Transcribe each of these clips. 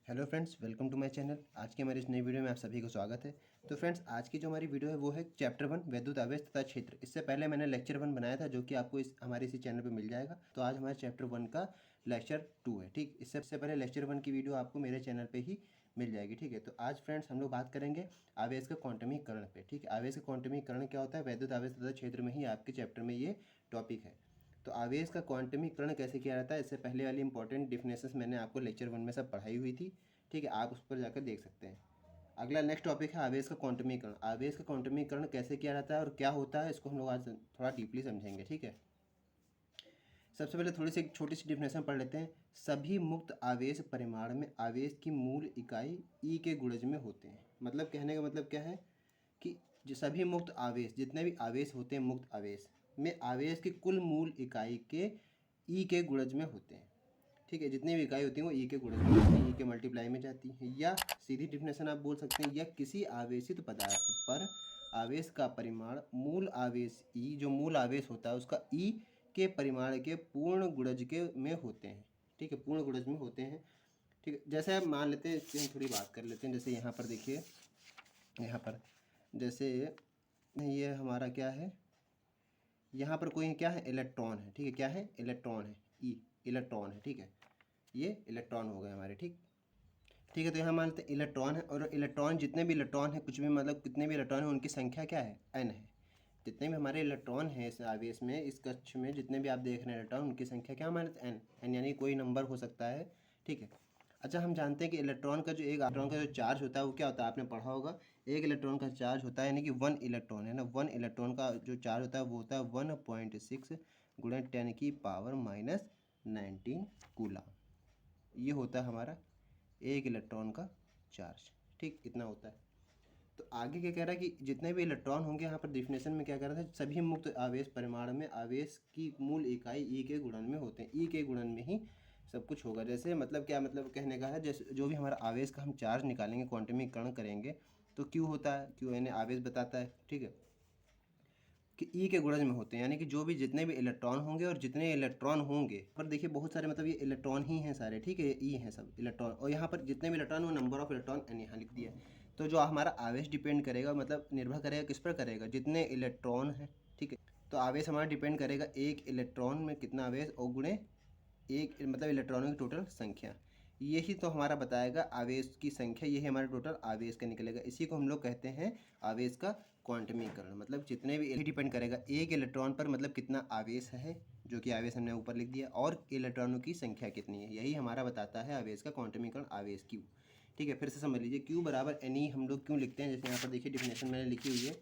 Hello friends, welcome to my channel. आज की हमारी इस नई वीडियो में आप सभी को स्वागत है। तो फ्रेंड्स, आज की जो हमारी वीडियो है वो है चैप्टर 1 वैद्युत आवेश तथा क्षेत्र। इससे पहले मैंने लेक्चर 1 बनाया था जो कि आपको हमारे इसी चैनल पे मिल जाएगा। तो आज हमारे चैप्टर 1 का लेक्चर 2 है। ठीक, इससे पहले लेक्चर 1 की वीडियो आपको मेरे चैनल पर ही मिल जाएगी। ठीक है, तो आज फ्रेंड्स हम लोग बात करेंगे आवेश का क्वांटमीकरण पे। ठीक है, आवेश का क्वांटमीकरण क्या होता है, वैद्युत आवेश तथा क्षेत्र में ही आपके चैप्टर में ये टॉपिक है। तो आवेश का क्वांटमीकरण कैसे किया जाता है, इससे पहले वाली इंपॉर्टेंट डिफिनेशंस मैंने आपको लेक्चर 1 में सब पढ़ाई हुई थी। ठीक है, आप उस पर जाकर देख सकते हैं। अगला नेक्स्ट टॉपिक है आवेश का क्वांटमीकरण। आवेश का क्वांटमीकरण कैसे किया जाता है और क्या होता है, इसको हम लोग आज थोड़ा डीपली समझेंगे। ठीक है, सबसे पहले थोड़ी सी छोटी सी डिफिनेशन पढ़ लेते हैं। सभी मुक्त आवेश परिमाण में आवेश की मूल इकाई ई के गुणज में होते हैं। मतलब कहने का मतलब क्या है कि जो सभी मुक्त आवेश, जितने भी आवेश होते हैं मुक्त आवेश में, आवेश की कुल मूल इकाई के ई के गुणज में होते हैं। ठीक है, जितनी भी इकाई होती हैं वो ई के गुणज में जाती हैं, ई के मल्टीप्लाई में जाती हैं। या सीधी डिफिनेशन आप बोल सकते हैं, या किसी आवेशित पदार्थ पर आवेश का परिमाण मूल आवेश ई, जो मूल आवेश होता है उसका ई के परिमाण के पूर्ण गुणज के में होते हैं। ठीक है, पूर्ण गुणज में होते हैं। ठीक है, जैसे आप मान लेते हैं, इसकी हम थोड़ी बात कर लेते हैं। जैसे यहाँ पर देखिए, यहाँ पर जैसे ये हमारा क्या है, यहाँ पर कोई क्या है, इलेक्ट्रॉन है। ठीक है, क्या है, इलेक्ट्रॉन है, ई इलेक्ट्रॉन है। ठीक है, ये इलेक्ट्रॉन हो गए हमारे। ठीक है, तो यहाँ मान लेते हैं इलेक्ट्रॉन है, और इलेक्ट्रॉन, जितने भी इलेक्ट्रॉन है, कुछ भी मतलब कितने भी इलेक्ट्रॉन है, उनकी संख्या क्या है, एन है। जितने भी हमारे इलेक्ट्रॉन हैं इस आवेश में, इस कक्ष में जितने भी आप देख रहे हैं इलेक्ट्रॉन, उनकी संख्या क्या मान लेते हैं, एन। एन यानी कोई नंबर हो सकता है। ठीक है, अच्छा, हम जानते हैं कि इलेक्ट्रॉन का जो एक इलेक्ट्रॉन का जो चार्ज होता है वो क्या होता है, आपने पढ़ा होगा। एक इलेक्ट्रॉन का चार्ज होता है, यानी कि 1 इलेक्ट्रॉन है ना, 1 इलेक्ट्रॉन का जो चार्ज होता है वो होता है 1.6 गुणा 10⁻⁹ कूलम। ये होता है हमारा एक इलेक्ट्रॉन का चार्ज। ठीक, इतना होता है। तो आगे क्या कह रहा है कि जितने भी इलेक्ट्रॉन होंगे, यहाँ पर डिफिनेशन में क्या कह रहा था, सभी मुक्त आवेश परिमाण में आवेश की मूल इकाई ई के गुणन में होते हैं। ई के गुणन में ही सब कुछ होगा। जैसे मतलब क्या, मतलब कहने का है, जैसे जो भी हमारा आवेश का हम चार्ज निकालेंगे, क्वांटमीकरण करेंगे, तो क्यू होता है, क्यू यानी आवेश बताता है। ठीक है, कि ई के गुणज में होते हैं, यानी कि जो भी जितने भी इलेक्ट्रॉन होंगे, और जितने इलेक्ट्रॉन होंगे पर देखिए बहुत सारे, मतलब ये इलेक्ट्रॉन ही हैं सारे। ठीक है, ई हैं सब इलेक्ट्रॉन, और यहाँ पर जितने भी इलेक्ट्रॉन, वो नंबर ऑफ इलेक्ट्रॉन एन यहाँ लिख दिया है। तो जो हमारा आवेश डिपेंड करेगा, मतलब निर्भर करेगा किस पर करेगा, जितने इलेक्ट्रॉन हैं। ठीक है, तो आवेश हमारा डिपेंड करेगा एक इलेक्ट्रॉन में कितना आवेश, और गुणे एक मतलब इलेक्ट्रॉनों की टोटल संख्या। यही तो हमारा बताएगा आवेश की संख्या, यही हमारा टोटल आवेश का निकलेगा। इसी को हम लोग कहते हैं आवेश का क्वांटमीकरण। मतलब जितने भी, यही डिपेंड करेगा एक इलेक्ट्रॉन पर, मतलब कितना आवेश है, जो कि आवेश हमने ऊपर लिख दिया, और इलेक्ट्रॉनों की संख्या कितनी है, यही हमारा बताता है आवेश का क्वांटमीकरण, आवेश क्यू। ठीक है, फिर से समझ लीजिए, क्यू बराबर एन ई हम लोग क्यों लिखते हैं। जैसे यहाँ पर देखिए डिफिनेशन मैंने लिखी हुई है,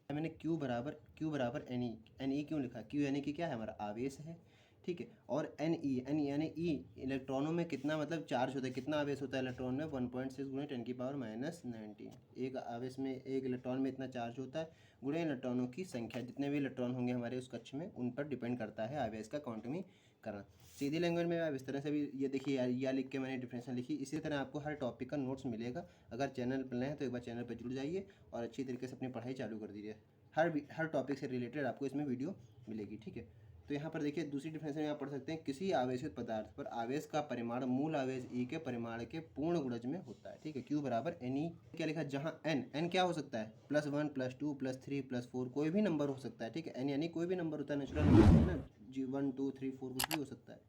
मैंने क्यू बराबर एन ई। एन ई क्यों लिखा, क्यू यानी कि क्या है, हमारा आवेश है। ठीक है, और एन यानी ई, इलेक्ट्रॉनों में कितना मतलब चार्ज होता है, कितना आवेश होता है इलेक्ट्रॉन में, 1.6 गुणे 10⁻⁻⁹। एक आवेश में, एक इलेक्ट्रॉन में इतना चार्ज होता है, गुणे इलेक्ट्रॉनों की संख्या, जितने भी इलेक्ट्रॉन होंगे हमारे उस कक्ष में, उन पर डिपेंड करता है आवेश का क्वांटमीकरण। सीधी लैंग्वेज में आप इस तरह से भी, ये देखिए या लिख के मैंने डिफिनेशन लिखी। इसी तरह आपको हर टॉपिक का नोट्स मिलेगा। अगर चैनल पर नए हैं तो एक बार चैनल पर जुड़ जाइए और अच्छी तरीके से अपनी पढ़ाई चालू कर दीजिए। हर टॉपिक से रिलेटेड आपको इसमें वीडियो मिलेगी। ठीक है, तो यहाँ पर देखिए दूसरी डिफिनेशन यहाँ पढ़ सकते हैं, किसी आवेशित पदार्थ पर आवेश का परिमाण मूल आवेश ई के परिमाण के पूर्ण गुणज में होता है। ठीक है, क्यू बराबर एन ई, क्या लिखा, जहाँ एन क्या हो सकता है, +1 +2 +3 +4, कोई भी नंबर हो सकता है। ठीक है, एन यानी कोई भी नंबर होता है, नेचुरल नंबर है ना, 1 2 3 4 कुछ भी हो सकता है।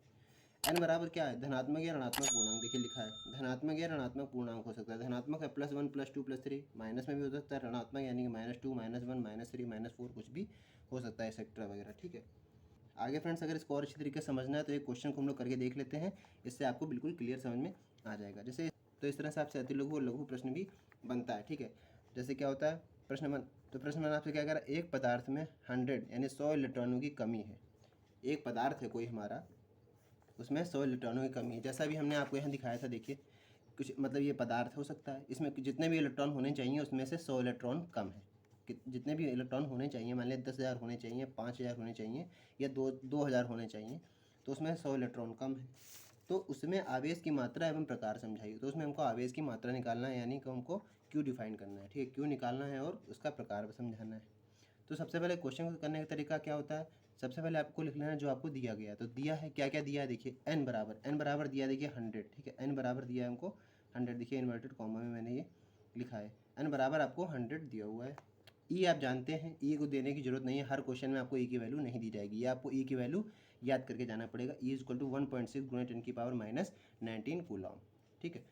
एन बराबर क्या है, धनात्मक या ऋणात्मक पूर्णांक। देखिए लिखा है धनात्मक या ऋणात्मक पूर्णांक हो सकता है। धनात्मक है +1 +2 +3, माइनस में भी हो सकता है, ऋणात्मक यानी कि -2 -1 -3 -4 कुछ भी हो सकता है, एक्सेट्रा वगैरह। ठीक है, आगे फ्रेंड्स अगर इसको और अच्छी तरीके से समझना है तो एक क्वेश्चन को हम लोग करके देख लेते हैं, इससे आपको बिल्कुल क्लियर समझ में आ जाएगा। जैसे तो इस तरह से आपसे अति लघु और लघु प्रश्न भी बनता है। ठीक है, जैसे क्या होता है प्रश्न वन, तो प्रश्न वन आपसे क्या कह रहा है, एक पदार्थ में 100 यानी 100 इलेक्ट्रॉनों की कमी है। एक पदार्थ है कोई हमारा, उसमें 100 इलेक्ट्रॉनों की कमी है। जैसा भी हमने आपको यहाँ दिखाया था, देखिए कुछ मतलब ये पदार्थ हो सकता है, इसमें जितने भी इलेक्ट्रॉन होने चाहिए उसमें से 100 इलेक्ट्रॉन कम है। जितने भी इलेक्ट्रॉन होने चाहिए, मान लिया 10,000 होने चाहिए, 5,000 होने चाहिए, या 2,000 होने चाहिए, तो उसमें 100 इलेक्ट्रॉन कम है। तो उसमें आवेश की मात्रा एवं प्रकार समझाइए। तो उसमें हमको आवेश की मात्रा निकालना है, यानी कि हमको क्यू डिफाइन करना है। ठीक है, क्यू निकालना है और उसका प्रकार समझाना है। तो सबसे पहले क्वेश्चन को करने का तरीका क्या होता है, सबसे पहले आपको लिख लेना है जो आपको दिया गया है। तो दिया है क्या क्या दिया है, देखिए एन बराबर दिया है, देखिए 100। ठीक है, एन बराबर दिया है हमको 100 देखिए इन्वर्टेड कॉमा में मैंने ये लिखा है। n बराबर आपको 100 दिया हुआ है। ई आप जानते हैं, ई को देने की जरूरत नहीं है, हर क्वेश्चन में आपको ई की वैल्यू नहीं दी जाएगी, ये आपको ई की वैल्यू याद करके जाना पड़ेगा। ई इज इक्वल टू 1.6 गुणे 10⁻⁻19 कूलम। ठीक है,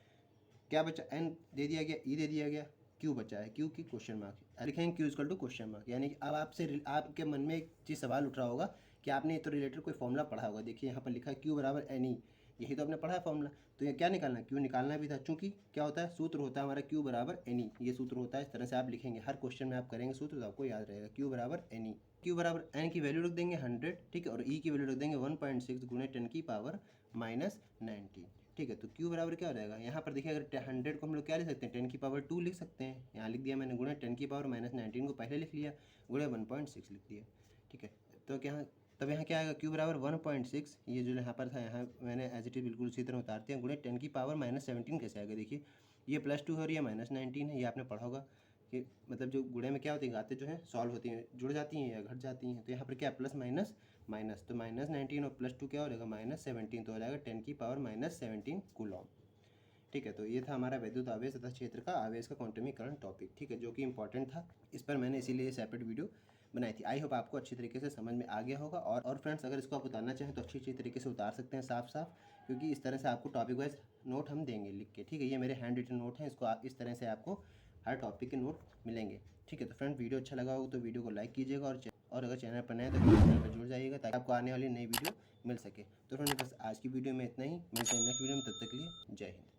क्या बचा, एन दे दिया गया, ई दे दिया गया, क्यू बचा है, क्यू की क्वेश्चन मार्क लिखेंगे, Q equal to question mark. यानी कि अब आपसे आपके मन में एक चीज़ सवाल उठ रहा होगा कि आपने ये तो रिलेटेड कोई फॉर्मूला पढ़ा होगा। देखिए यहाँ पर लिखा है क्यू बराबर एन ई, यही तो आपने पढ़ा है फॉर्मूला। तो ये क्या निकालना है, क्यू निकालना भी था, चूंकि क्या होता है, सूत्र होता है हमारा क्यू बराबर एन ई, ये सूत्र होता है। इस तरह से आप लिखेंगे, हर क्वेश्चन में आप करेंगे सूत्र तो आपको याद रहेगा, क्यू बराबर एन ई। क्यू बराबर एन की वैल्यू रख देंगे 100, ठीक है, और ई की वैल्यू रख देंगे 1.6 गुणे 10⁻⁻19। ठीक है, तो क्यू बराबर क्या हो जाएगा, यहाँ पर देखिए अगर 100 को हम लोग क्या लिख सकते हैं, 10⁻2 लिख सकते हैं। यहाँ लिख दिया मैंने, गुणे 10⁻⁻19 को पहले लिख लिया, गुणे 1.6 लिख दिया। ठीक है, तो क्या, तब यहाँ क्या आएगा, क्यू बराबर 1.6, ये जो यहाँ पर था यहाँ मैंने एज इट इज बिल्कुल उसी तरह उतार दिया, गुणे 10⁻⁻17 कैसे आएगा। देखिए ये +2 है और ये -19 है, ये आपने पढ़ा होगा कि मतलब जो गुणे में क्या होती है, घातें जो हैं सॉल्व होती हैं, जुड़ जाती हैं या घट जाती हैं। तो यहाँ पर क्या प्लस माइनस माइनस, तो -19 और +2 क्या हो जाएगा, -17, तो हो जाएगा 10⁻⁻17 कूलम। ठीक है, तो ये था हमारा वैद्युत आवेश तथा क्षेत्र का आवेश का क्वांटमीकरण टॉपिक। ठीक है, जो कि इंपॉर्टेंट था, इस पर मैंने इसीलिए सेपरेट वीडियो बनाई थी। आई होप आपको अच्छी तरीके से समझ में आ गया होगा। और फ्रेंड्स, अगर इसको आप उतारना चाहें तो अच्छी तरीके से उतार सकते हैं साफ साफ, क्योंकि इस तरह से आपको टॉपिक वाइज नोट हम देंगे लिख के। ठीक है, ये मेरे हैंड रिटन नोट हैं, इसको इस तरह से आपको हर टॉपिक के नोट मिलेंगे। ठीक है, तो फ्रेंड वीडियो अच्छा लगा हो तो वीडियो को लाइक कीजिएगा, और अगर चैनल पर नए तो चैनल पर जुड़ जाइएगा ताकि आपको आने वाली नई वीडियो मिल सके। तो फ्रेंड बस आज की वीडियो में इतना ही, मिलते हैं नेक्स्ट वीडियो में, तब तक के लिए जय हिंद।